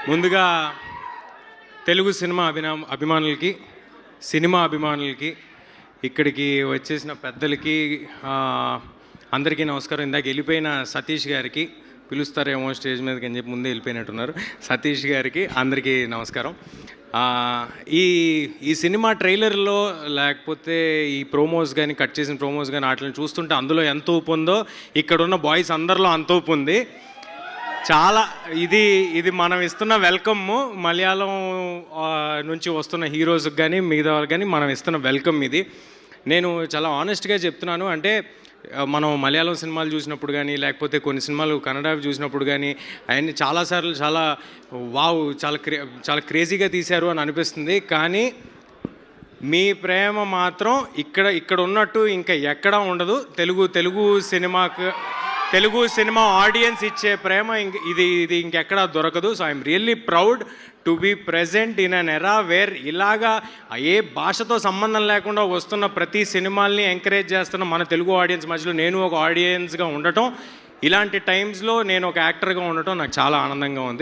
ముందుగా తెలుగు అభిమానులకి, సినిమా అభిమానులకి, ఇక్కడికి వచ్చేసిన పెద్దలకి అందరికీ నమస్కారం. ఇందాక వెళ్ళిపోయిన సతీష్ గారికి, పిలుస్తారేమో స్టేజ్ మీదకి అని చెప్పి ముందే వెళ్ళిపోయినట్టున్నారు, సతీష్ గారికి అందరికీ నమస్కారం. ఈ సినిమా ట్రైలర్లో లేకపోతే ఈ ప్రోమోస్ కానీ, కట్ చేసిన ప్రోమోస్ కానీ వాటిని చూస్తుంటే అందులో ఎంత ఊపు ఉందో ఇక్కడున్న బాయ్స్ అందరిలో అంత ఊపు ఉంది. చాలా ఇది మనం ఇస్తున్న వెల్కమ్, మలయాళం నుంచి వస్తున్న హీరోస్కి కానీ మిగతా వాళ్ళకి కానీ మనం ఇస్తున్న వెల్కమ్ ఇది. నేను చాలా ఆనెస్ట్గా చెప్తున్నాను. అంటే మనం మలయాళం సినిమాలు చూసినప్పుడు కానీ, లేకపోతే కొన్ని సినిమాలు కన్నడ చూసినప్పుడు కానీ అవన్నీ చాలాసార్లు వావ్ చాలా క్రేజీగా తీశారు అని అనిపిస్తుంది. కానీ మీ ప్రేమ మాత్రం ఇక్కడ ఉన్నట్టు ఇంకా ఎక్కడా ఉండదు. తెలుగు సినిమా ఆడియన్స్ ఇచ్చే ప్రేమ ఇది ఇంకెక్కడా దొరకదు. So I'm really proud to be present in an era where ఇలాగా ఏ భాషతో సంబంధం లేకుండా వస్తున్న ప్రతి సినిమాల్ని ఎంకరేజ్ చేస్తున్న మన తెలుగు ఆడియన్స్ మధ్యలో నేను ఒక ఆడియన్స్గా ఉండటం, ఇలాంటి టైమ్స్లో నేను ఒక యాక్టర్గా ఉండటం నాకు చాలా ఆనందంగా ఉంది.